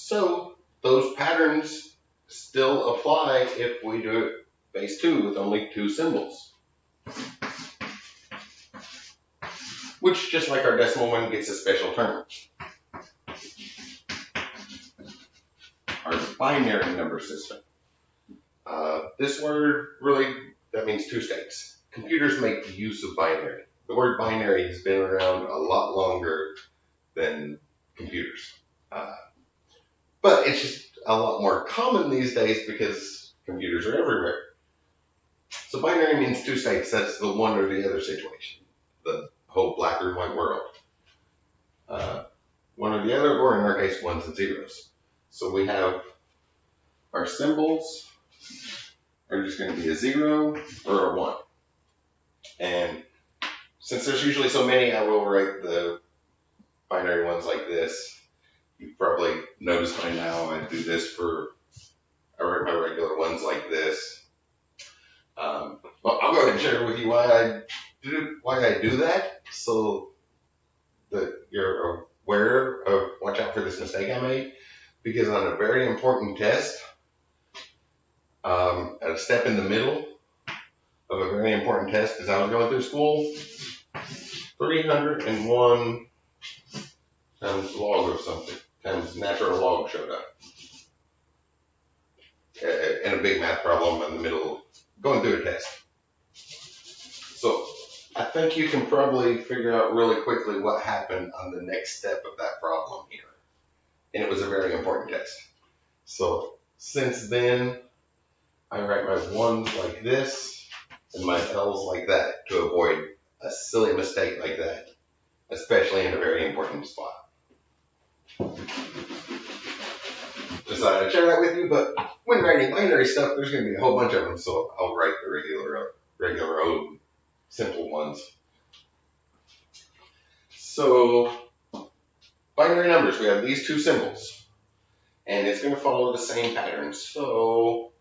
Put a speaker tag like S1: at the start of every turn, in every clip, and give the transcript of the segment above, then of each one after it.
S1: So those patterns still apply if we do it base 2 with only 2 symbols. Which, just like our decimal one, gets a special term. Our binary number system. This word really, that means 2 states. Computers make use of binary. The word binary has been around a lot longer than computers. But it's just a lot more common these days because computers are everywhere. So binary means 2 states. That's the one or the other situation. The whole black or white world. One or the other, or in our case, ones and zeros. So we have our symbols are just going to be a 0 or a 1. And since there's usually so many, I will write the binary ones like this. You've probably noticed by now I do this I write my regular ones like this. Well, I'll go ahead and share with you why I do that, so that you're aware of, watch out for this mistake I made, because on a very important test, at a step in the middle of a very important test, as I was going through school, 301 times log of something, times natural log showed up. And a big math problem in the middle of going through a test. So I think you can probably figure out really quickly what happened on the next step of that problem here. And it was a very important test. So since then, I write my ones like this and my L's like that to avoid a silly mistake like that, especially in a very important spot. Decided to share that with you, but when writing binary stuff, there's going to be a whole bunch of them, so I'll write the regular old simple ones. So binary numbers, we have these 2 symbols, and it's going to follow the same pattern. So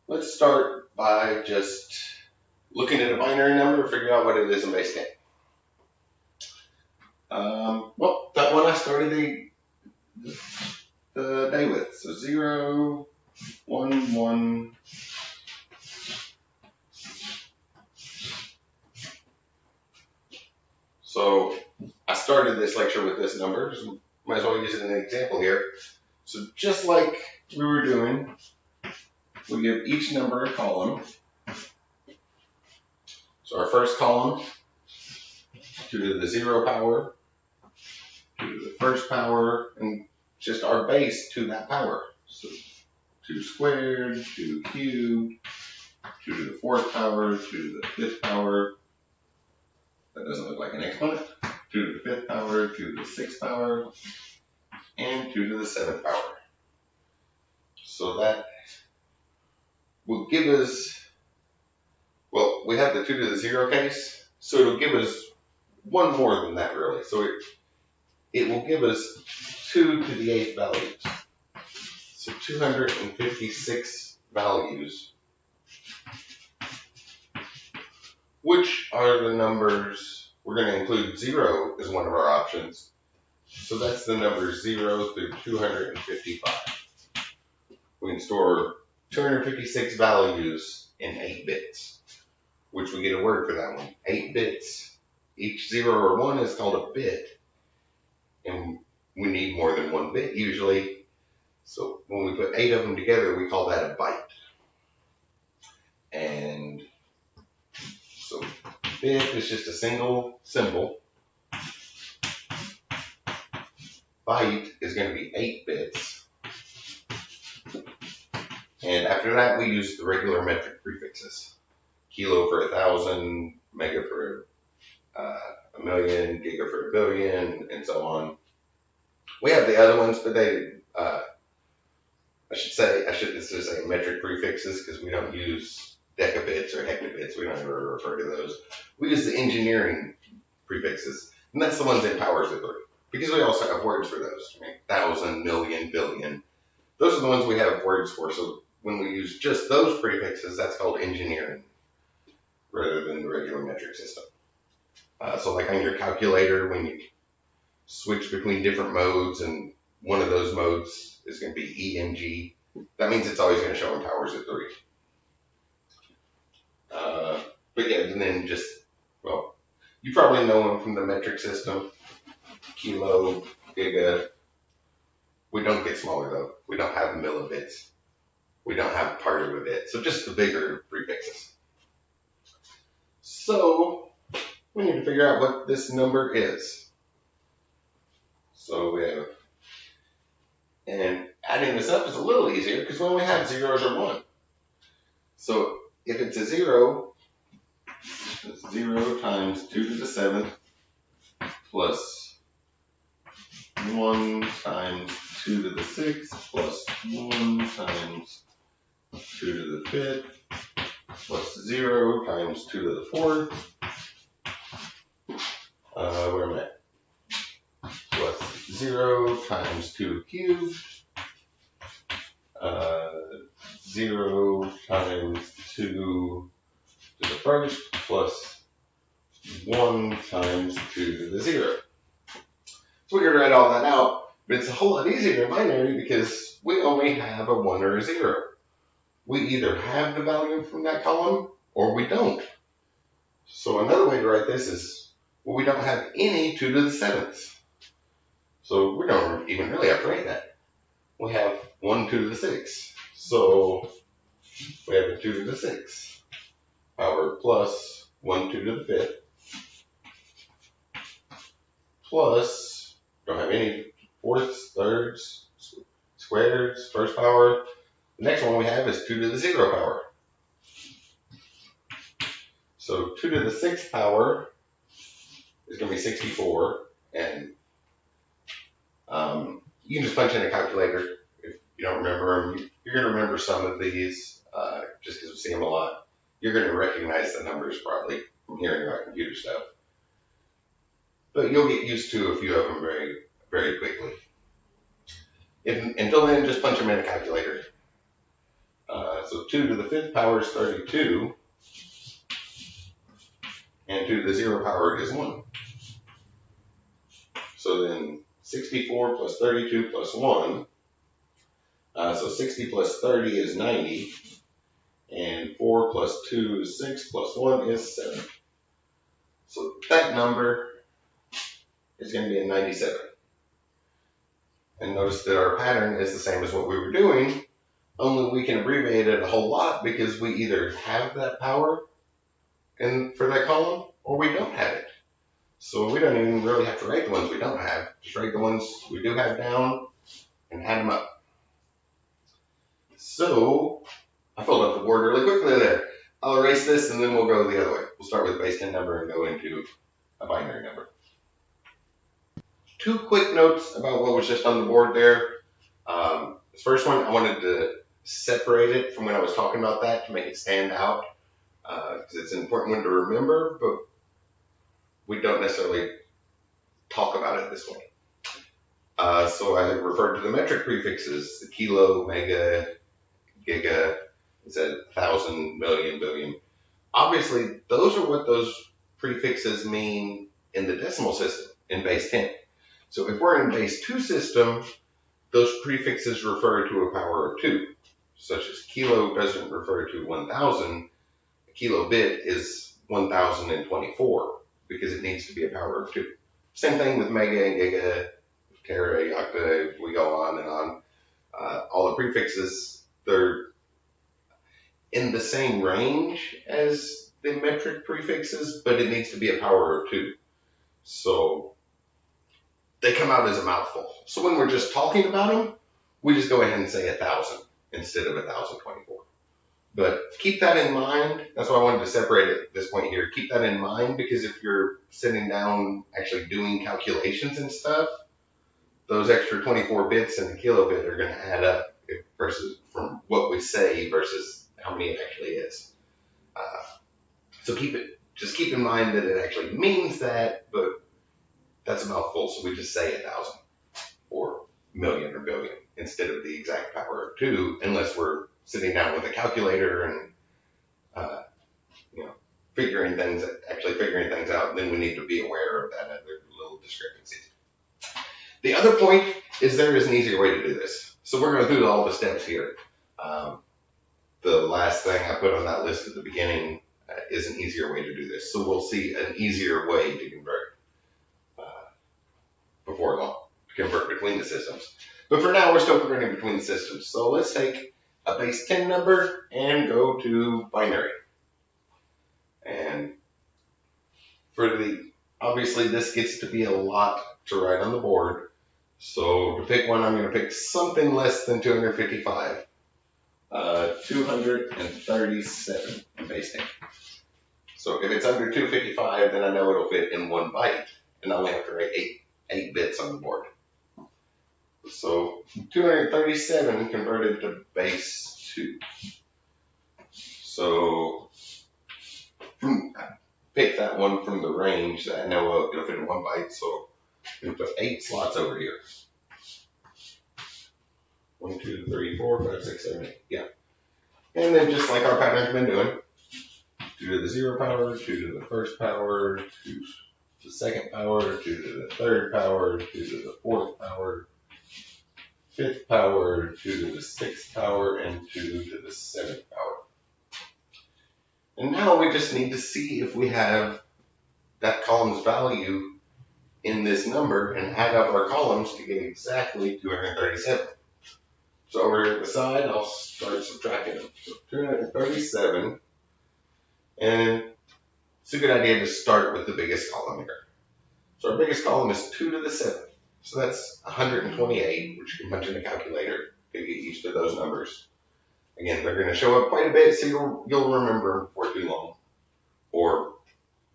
S1: let's start by just looking at a binary number and figure out what it is in base 10. Well, that one I started the day with. So 0, 1, 1. So I started this lecture with this number. So might as well use it as an example here. So just like we were doing, we give each number a column. So our first column, 2 to the 0 power, 2 to the first power, and just our base to that power. So 2 squared, 2 cubed, 2 to the 4th power, 2 to the 5th power. That doesn't look like an exponent. 2 to the 5th power, 2 to the 6th power, and 2 to the 7th power. So that will give us, well, we have the 2 to the 0 case, so it'll give us one more than that really. So it will give us 2 to the 8th values. So 256 values, which are the numbers, we're going to include 0 as one of our options. So that's the numbers 0 through 255. We can store 256 values in 8 bits, which we get a word for that one. 8 bits. Each 0 or 1 is called a bit, and we need more than 1 bit usually. So when we put 8 of them together, we call that a byte. And so bit is just a single symbol. Byte is going to be 8 bits. And after that, we use the regular metric prefixes. Kilo for 1,000, mega for a million, giga for a billion, and so on. We have the other ones, but they, I should say metric prefixes because we don't use decabits or hectabits. We don't ever refer to those. We use the engineering prefixes, and that's the ones in powers of 3. Because we also have words for those, right? 1,000, million, billion. Those are the ones we have words for. So when we use just those prefixes, that's called engineering rather than the regular metric system. So like on your calculator, when you switch between different modes and one of those modes is going to be E and G. That means it's always going to show in powers of 3. But yeah, and then just, well, you probably know them from the metric system. Kilo, giga. We don't get smaller though. We don't have millibits. We don't have part of a bit. So just the bigger prefixes. So we need to figure out what this number is. So we have, and adding this up is a little easier because we only have zeros or 1. So if it's a 0, it's 0 times 2 to the 7th plus 1 times 2 to the 6th plus 1 times 2 to the 5th plus 0 times 2 to the 4th. Where am I? Plus 0 times 2 cubed. 0 times 2 to the 1st plus 1 times 2 to the 0. So we're going to write all that out, but it's a whole lot easier in binary because we only have a 1 or a 0. We either have the value from that column or we don't. So another way to write this is, well, we don't have any 2 to the 7th. So we don't even really have to write that. We have 1 2 to the 6th. So we have a 2 to the 6th power plus 1 2 to the 5th plus, don't have any fourths, thirds, squares, first power. The next one we have is 2 to the 0 power. So 2 to the 6th power is going to be 64, and you can just punch in a calculator if you don't remember them. You're going to remember some of these just because we see them a lot. You're going to recognize the numbers probably from hearing about computer stuff. But you'll get used to a few of them very, very quickly. Until then, just punch them in a calculator. So 2 to the 5th power is 32, and 2 to the 0 power is 1. So then 64 plus 32 plus 1. So 60 plus 30 is 90, and 4 plus 2 is 6, plus 1 is 7. So that number is going to be a 97. And notice that our pattern is the same as what we were doing, only we can abbreviate it a whole lot because we either have that power for that column or we don't have it. So we don't even really have to write the ones we don't have. Just write the ones we do have down and add them up. So I filled up the board really quickly there. I'll erase this and then we'll go the other way. We'll start with a base 10 number and go into a binary number. 2 quick notes about what was just on the board there. This first one, I wanted to separate it from when I was talking about that to make it stand out because it's an important one to remember, but we don't necessarily talk about it this way. So I referred to the metric prefixes, the kilo, mega, giga, it said 1,000, million, billion. Obviously, those are what those prefixes mean in the decimal system, in base 10. So if we're in base 2 system, those prefixes refer to a power of 2, such as kilo doesn't refer to 1,000. A kilobit is 1,024 because it needs to be a power of 2. Same thing with mega and giga, tera, octave, we go on and on. All the prefixes, they're in the same range as the metric prefixes, but it needs to be a power of 2. So they come out as a mouthful. So when we're just talking about them, we just go ahead and say 1,000 instead of 1,024. But keep that in mind. That's why I wanted to separate it at this point here. Keep that in mind because if you're sitting down actually doing calculations and stuff, those extra 24 bits in the kilobit are going to add up versus from what we say versus how many it actually is. So just keep in mind that it actually means that, but that's a mouthful, so we just say 1,000 or million or billion instead of the exact power of 2, unless we're sitting down with a calculator and figuring things out. Then we need to be aware of that other little discrepancies. The other point is there is an easier way to do this. So we're going through all the steps here. The last thing I put on that list at the beginning is an easier way to do this. So we'll see an easier way to convert before long, to convert between the systems. But for now, we're still converting between the systems. So let's take a base 10 number and go to binary. And obviously this gets to be a lot to write on the board. So to pick one, I'm going to pick something less than 255. 237 in base 10. So if it's under 255, then I know it'll fit in one byte, and I only have to write 8 bits on the board. So 237 converted to base 2. So pick that one from the range that I know it'll fit in one byte. So we put 8 slots over here. 1, 2, 3, 4, 5, 6, 7, 8. Yeah. And then just like our pattern's been doing, 2 to the 0 power, 2 to the first power, 2 to the second power, 2 to the third power, 2 to the fourth power, 5th power, 2 to the 6th power, and 2 to the 7th power. And now we just need to see if we have that column's value in this number and add up our columns to get exactly 237. So over here at the side, I'll start subtracting them. So 237, and it's a good idea to start with the biggest column here. So our biggest column is 2 to the 7th. So that's 128, which you can punch in a calculator to get used to those numbers. Again, they're going to show up quite a bit, so you'll remember before too long. Or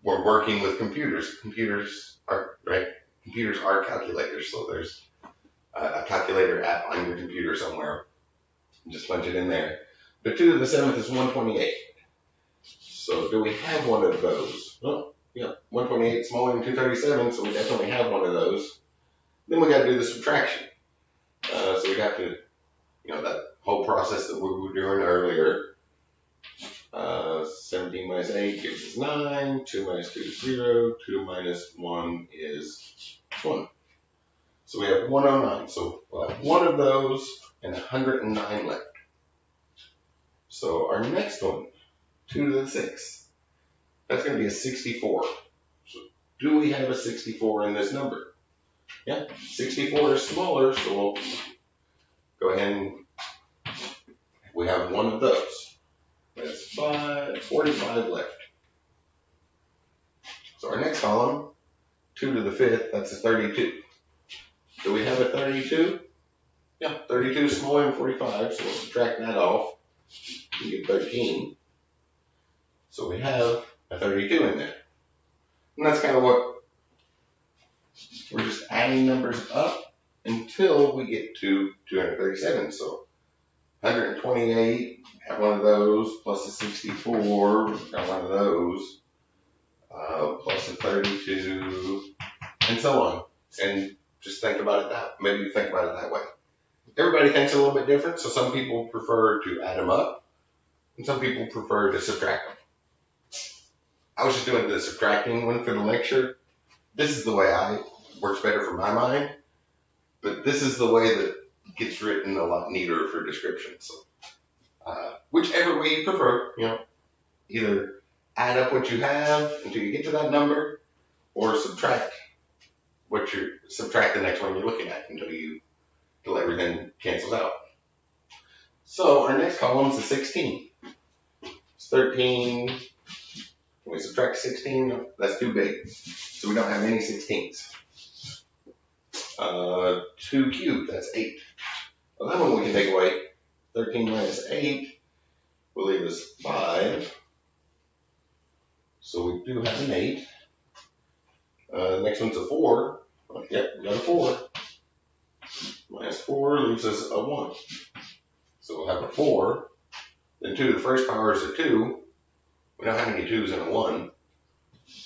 S1: we're working with computers. Computers are calculators, so there's a calculator app on your computer somewhere. Just punch it in there. But 2 to the 7th is 128. So do we have one of those? Oh, yeah, 128 is smaller than 237, so we definitely have one of those. Then we got to do the subtraction. So we have to, that whole process that we were doing earlier. 17 minus 8 gives us 9. 2 minus 2 is 0. 2 minus 1 is 1. So we have 109. So we'll have one of those and 109 left. So our next one, 2 to the 6th, that's going to be a 64. So do we have a 64 in this number? Yeah, 64 is smaller, so we'll go ahead and we have one of those. That's 45 left. So our next column, 2 to the 5th, that's a 32. Do we have a 32? Yeah, 32 is smaller than 45, so we'll subtract that off. We get 13. So we have a 32 in there. And that's kind of what we're just adding numbers up until we get to 237. So 128, have one of those, plus a 64, got one of those, plus a 32, and so on. And just think about it maybe think about it that way. Everybody thinks a little bit different, so some people prefer to add them up, and some people prefer to subtract them. I was just doing the subtracting one for the lecture. This is the way works better for my mind, but this is the way that gets written a lot neater for description. So, whichever way you prefer, either add up what you have until you get to that number, or subtract the next one you're looking at until everything cancels out. So our next column is a 16. It's 13. When we subtract 16, that's too big. So we don't have any 16s. 2 cubed, that's 8. Well, that one we can take away. 13 minus 8 will leave us 5. So we do have an 8. Next one's a 4. Yep, we got a 4. Minus 4 leaves us a 1. So we'll have a 4. Then 2 to the first power is a 2. We don't have any 2s and a 1.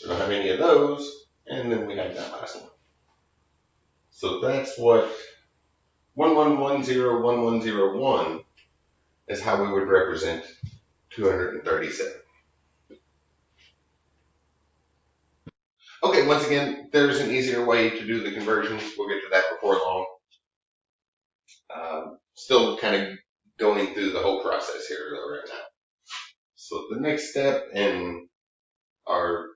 S1: We don't have any of those. And then we have that last one. So that's what 11101101 is how we would represent 237. Okay, once again, there's an easier way to do the conversions. We'll get to that before long. Still kind of going through the whole process here though right now. So the next step in our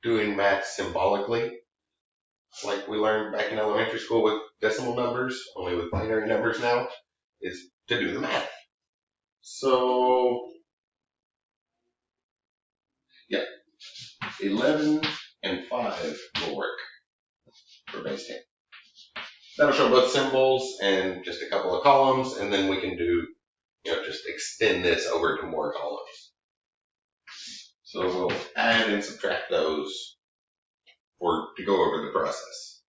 S1: doing math symbolically, like we learned back in elementary school with decimal numbers, only with binary numbers now, is to do the math. So, yeah, 11 and 5 will work for base 10. That'll show both symbols and just a couple of columns, and then we can do, just extend this over to more columns. So we'll add and subtract those to go over the process.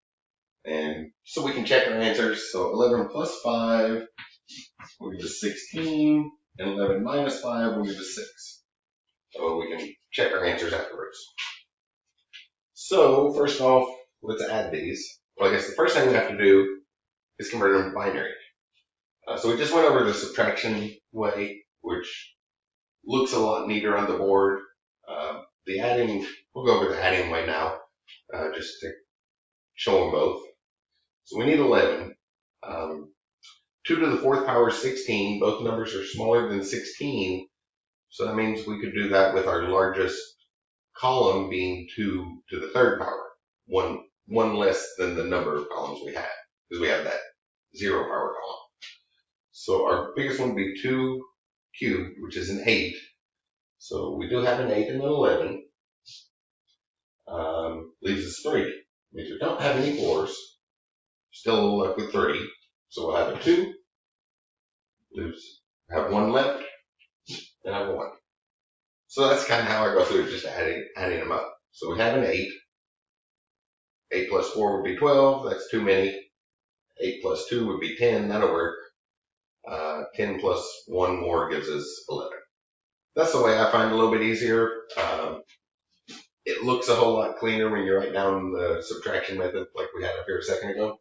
S1: And so we can check our answers. So 11 plus 5 will give us 16, and 11 minus 5 will give us 6. So we can check our answers afterwards. So first off, let's add these. Well, I guess the first thing we have to do is convert them to binary. So we just went over the subtraction way, which looks a lot neater on the board. The adding, we'll go over the adding way now, just to show them both. So we need 11. 2 to the 4th power is 16. Both numbers are smaller than 16. So that means we could do that with our largest column being 2 to the 3rd power. One less than the number of columns we have, because we have that 0 power column. So our biggest one would be 2 cubed, which is an 8. So we do have an 8 and an 11. Leaves us 3. Means we don't have any 4s. Still left with 3. So we'll have a 2. Have 1 left. And have a 1. So that's kind of how I go through it, just adding them up. So we have an 8. 8 plus 4 would be 12. That's too many. 8 plus 2 would be 10. That'll work. 10 plus 1 more gives us 11. That's the way I find it a little bit easier. It looks a whole lot cleaner when you write down the subtraction method like we had up here a second ago.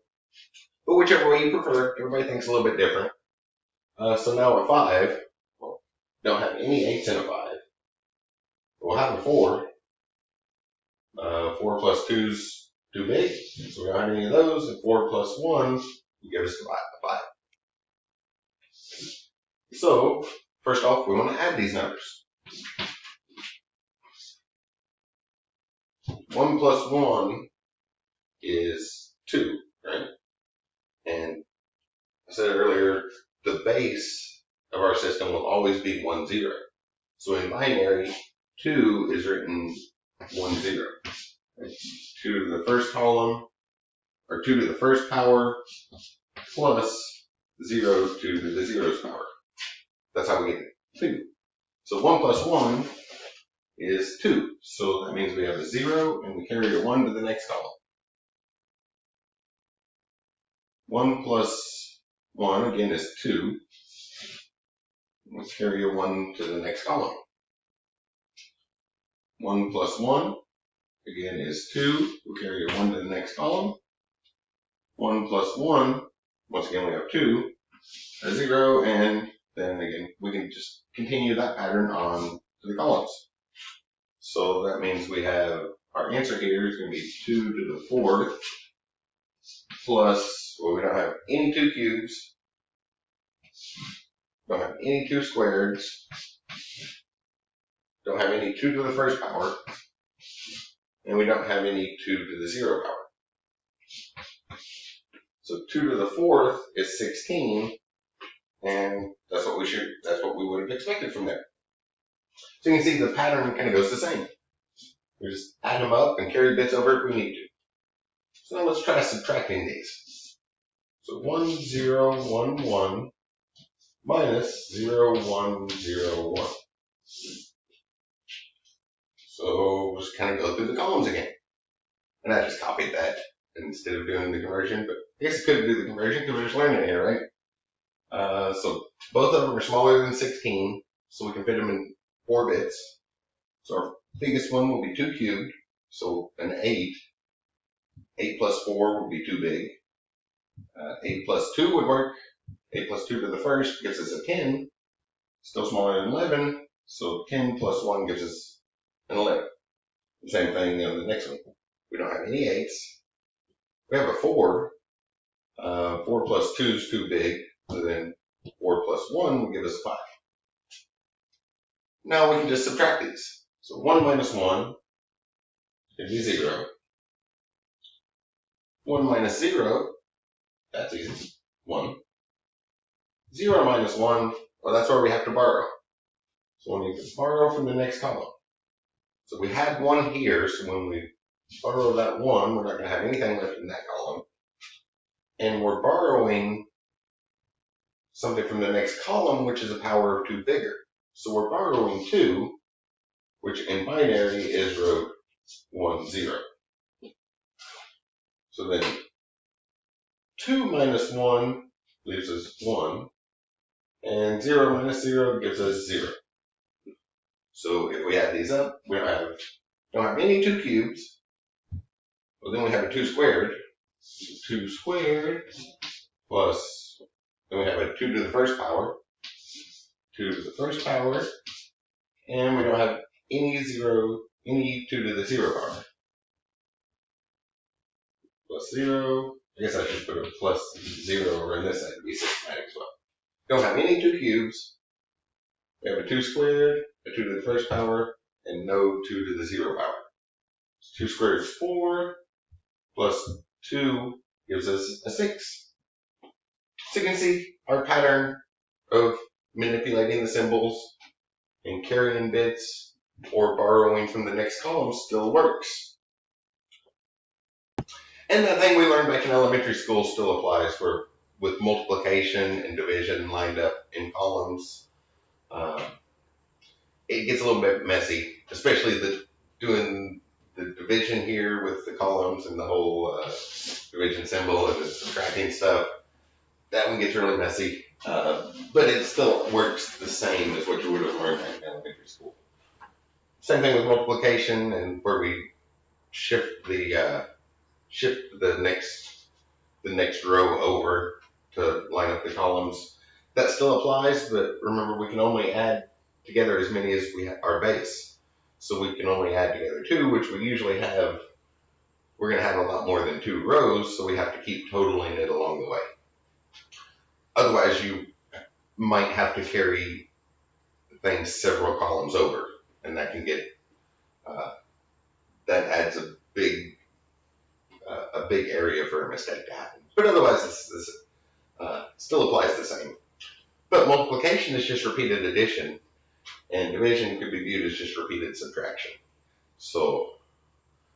S1: But whichever way you prefer, everybody thinks a little bit different. So now a 5, well, don't have any 8s in a 5. We'll have a 4. 4 plus 2's too big, so we don't have any of those. And 4 plus 1 will give us a 5. So, first off, we want to add these numbers. 1 plus 1 is 2, right? And I said earlier, the base of our system will always be 1, 0. So in binary, 2 is written 1, 0. 2 to the first column, or 2 to the first power, plus 0 to the 0's power. That's how we get 2. So 1 plus 1 is 2. So that means we have a 0 and we carry a 1 to the next column. 1 plus 1 again is 2. Let's carry a 1 to the next column. 1 plus 1 again is 2. We'll carry a 1 to the next column. 1 plus 1, once again we have 2, a 0, and then again we can just continue that pattern on to the columns. So that means we have our answer here is going to be 2 to the 4th plus, well, we don't have any 2 cubes, don't have any 2 squareds, don't have any 2 to the first power, and we don't have any 2 to the 0 power. So 2 to the 4th is 16, and that's what we would have expected from there. So you can see the pattern kind of goes the same. We just add them up and carry bits over if we need to. So now let's try subtracting these. So 1, 0, 1, 1 minus 0, 1, 0, 1. So we'll just kind of go through the columns again. And I just copied that instead of doing the conversion, but I guess I could do the conversion because we're just learning it here, right? So both of them are smaller than 16, so we can fit them in 4 bits. So our biggest one will be 2 cubed, so an 8. 8 plus 4 would be too big. 8 plus 2 would work. 8 plus 2 to the first gives us a 10. Still smaller than 11, so 10 plus 1 gives us an 11. The same thing on the next one. We don't have any 8s. We have a 4. 4 plus 2 is too big, so then 4 plus 1 will give us 5. Now we can just subtract these. So 1 minus 1 can be 0. 1 minus 0, that's easy, 1. 0 minus 1, well, that's where we have to borrow. So we need to borrow from the next column. So we had 1 here, so when we borrow that 1, we're not going to have anything left in that column. And we're borrowing something from the next column, which is a power of 2 bigger. So we're borrowing 2, which in binary is row 1, 0. So then 2 minus 1 leaves us 1, and 0 minus 0 gives us 0. So if we add these up, we don't have any 2 cubes. Well, then we have a 2 squared. 2 squared plus, then we have a 2 to the first power, 2 to the first power, and we don't have any 2 to the 0 power. Plus 0, I guess I should put a plus 0 over in this side to be systematic as well. Don't have any 2 cubes. We have a 2 squared, a 2 to the first power, and no 2 to the 0 power. 2 squared is 4, plus 2 gives us a 6. So you can see our pattern of manipulating the symbols and carrying bits or borrowing from the next column still works. And that thing we learned back in elementary school still applies with multiplication and division lined up in columns. It gets a little bit messy, especially doing the division here with the columns and the whole division symbol and the subtracting stuff. That one gets really messy, but it still works the same as what you would have learned back in elementary school. Same thing with multiplication, and where we shift the next row over to line up the columns. That still applies, but remember we can only add together as many as we have our base. So we can only add together 2, which we usually have. We're going to have a lot more than 2 rows, so we have to keep totaling it along the way. Otherwise, you might have to carry things several columns over, and that can get that adds a big area for a mistake to happen. But otherwise, this still applies the same. But multiplication is just repeated addition, and division could be viewed as just repeated subtraction. So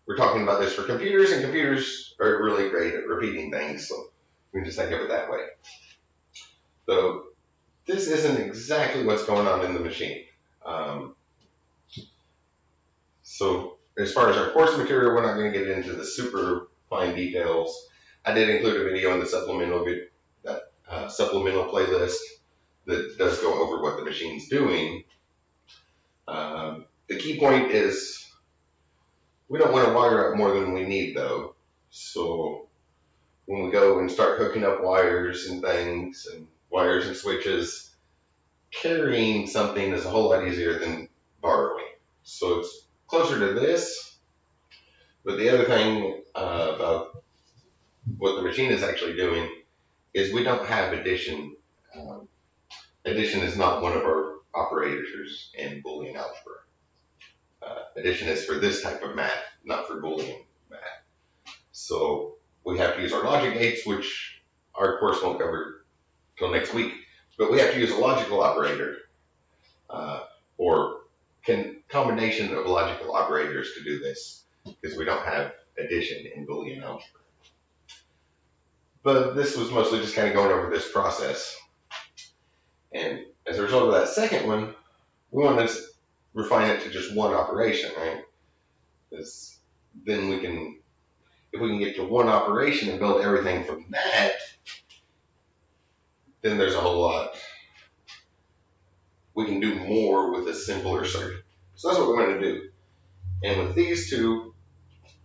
S1: we're talking about this for computers, and computers are really great at repeating things, so we can just think of it that way. So this isn't exactly what's going on in the machine. So as far as our course material, we're not going to get into the super fine details. I did include a video in the supplemental playlist that does go over what the machine's doing. The key point is we don't want to wire up more than we need, though. So when we go and start hooking up wires and things and wires and switches, carrying something is a whole lot easier than borrowing. So it's closer to this. But the other thing about what the machine is actually doing is we don't have addition. Addition is not one of our operators in Boolean algebra. Addition is for this type of math, not for Boolean math. So we have to use our logic gates, which our course won't cover till next week. But we have to use a logical operator or combination of logical operators to do this, because we don't have addition in Boolean algebra. But this was mostly just kind of going over this process. And as a result of that second one, we want to refine it to just one operation, right? Because then if we can get to one operation and build everything from that, then there's a whole lot. We can do more with a simpler circuit. So that's what we're going to do. And with these two,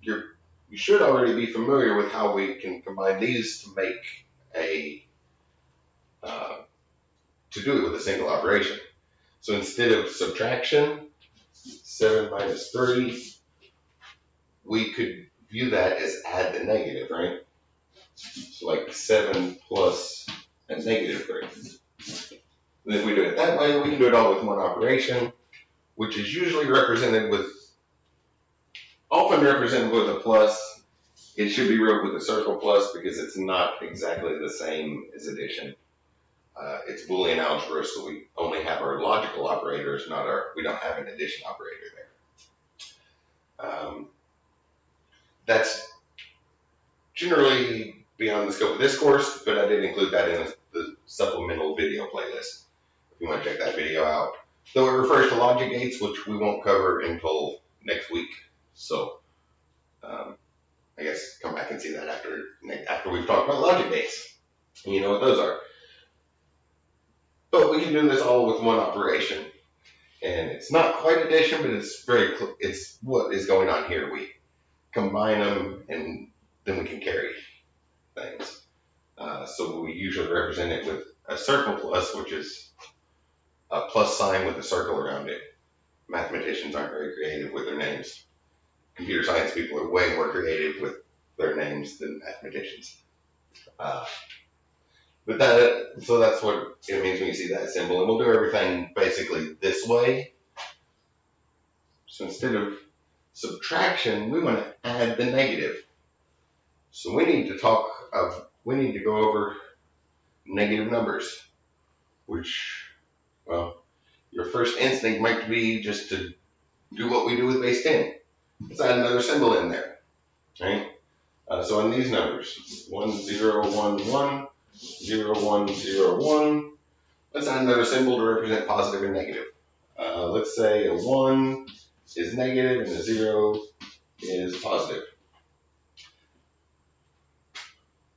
S1: you should already be familiar with how we can combine these to make to do it with a single operation. So instead of subtraction, 7 minus 3, we could view that as add the negative, right? So like 7 plus a negative 3. And if we do it that way, we can do it all with one operation, which is usually often represented with a plus. It should be wrote with a circle plus because it's not exactly the same as addition. It's Boolean algebra, so we only have our logical operators, we don't have an addition operator there. That's generally beyond the scope of this course, but I did include that in the supplemental video playlist if you want to check that video out. Though it refers to logic gates, which we won't cover until next week. So I guess come back and see that after we've talked about logic gates. And you know what those are. But we can do this all with one operation. And it's not quite addition, but it's what is going on here. We combine them and then we can carry things. So we usually represent it with a circle plus, which is a plus sign with a circle around it. Mathematicians aren't very creative with their names. Computer science people are way more creative with their names than mathematicians. So that's what it means when you see that symbol. And we'll do everything basically this way. So instead of subtraction, we want to add the negative. So we need to go over negative numbers, which, well, your first instinct might be just to do what we do with base 10. Let's add another symbol in there, right? So on these numbers, 1, 0, 1, 1, 0, 1, 0, 1, let's add another symbol to represent positive and negative. Let's say a 1 is negative and a 0 is positive.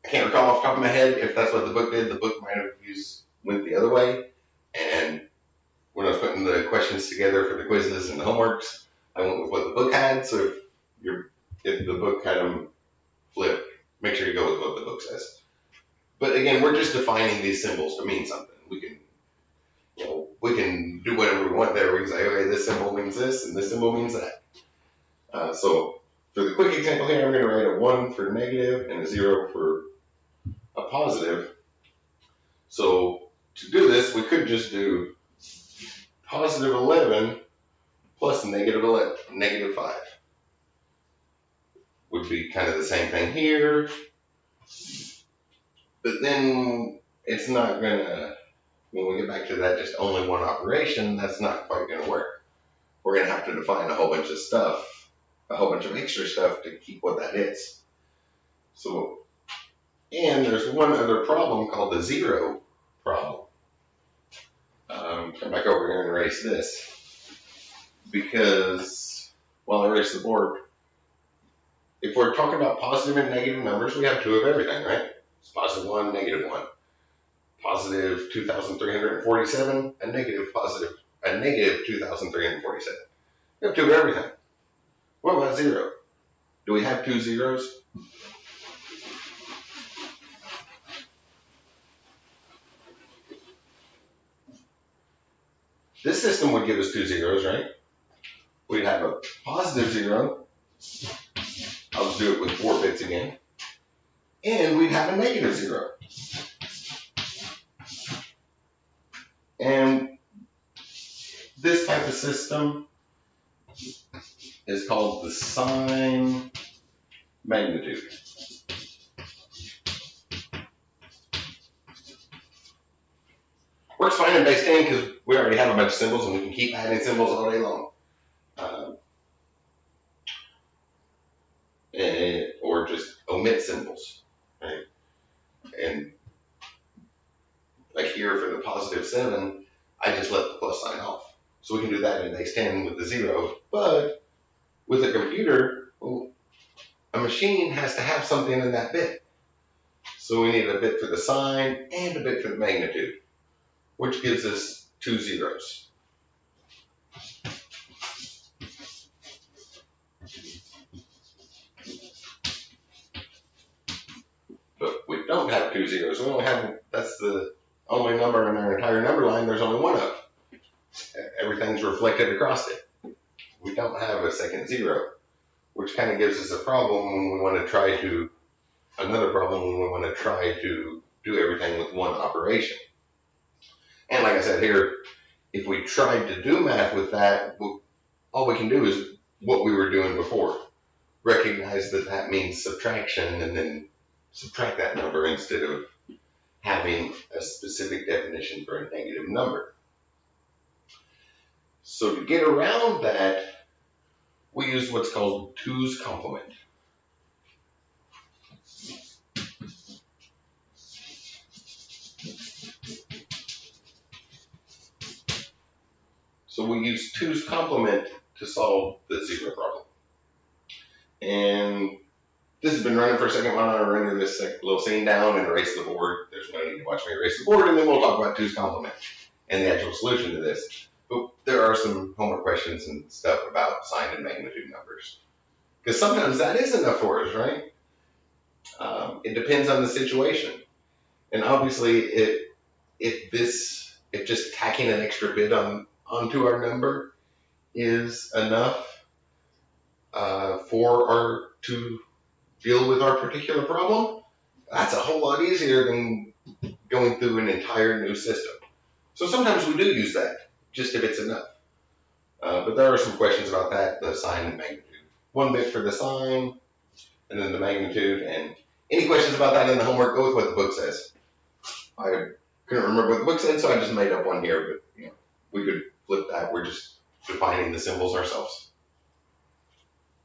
S1: I can't recall off the top of my head if that's what the book did. The book might have went the other way. And when I was putting the questions together for the quizzes and the homeworks, I went with what the book had. So if the book had them flipped, make sure you go with what the book says. But again, we're just defining these symbols to mean something. We can do whatever we want there. We can say, okay, this symbol means this, and this symbol means that. So for the quick example here, I'm going to write a 1 for negative and a 0 for a positive. So to do this, we could just do positive 11 plus negative 5. Would be kind of the same thing here. But then it's not going to, when we get back to that just only one operation, that's not quite going to work. We're going to have to define a whole bunch of stuff, a whole bunch of extra stuff to keep what that is. So, and there's one other problem called the 0 problem. Come back over here and erase this. Because, well, I erase the board. If we're talking about positive and negative numbers, we have 2 of everything, right? It's positive 1, negative 1. Positive 2,347, a negative 2,347. We have 2 of everything. What about 0? Do we have 2 zeros? This system would give us 2 zeros, right? We'd have a positive 0. I'll just do it with 4 bits again. And we'd have a negative 0. And this type of system is called the sign magnitude. Works fine in base 10 because we already have a bunch of symbols and we can keep adding symbols all day long. Or just omit symbols, right? And like here for the positive 7, I just let the plus sign off. So we can do that in base 10 with the 0. But with a computer, a machine has to have something in that bit. So we need a bit for the sign and a bit for the magnitude, which gives us 2 zeros. But we don't have 2 zeros. That's the only number in our entire number line there's only one of. Everything's reflected across it. We don't have a second 0, which kind of gives us a problem when we want to try to another problem when we want to try to do everything with one operation. And like I said here, if we tried to do math with that, all we can do is what we were doing before. Recognize that that means subtraction and then subtract that number instead of having a specific definition for a negative number. So to get around that, we use what's called 2's complement. So we use 2's complement to solve the zero problem. And this has been running for a second. Why don't I render this little scene down and erase the board? There's no need to watch me erase the board, and then we'll talk about 2's complement and the actual solution to this. But there are some homework questions and stuff about sign and magnitude numbers. Because sometimes that is enough for us, right? It depends on the situation. And obviously, if just tacking an extra bit onto our number is enough to deal with our particular problem, that's a whole lot easier than going through an entire new system. So sometimes we do use that, just if it's enough. But there are some questions about that, the sign and magnitude. 1 bit for the sign, and then the magnitude. And any questions about that in the homework, go with what the book says. I couldn't remember what the book said, so I just made up one here, but we could flip that. We're just defining the symbols ourselves.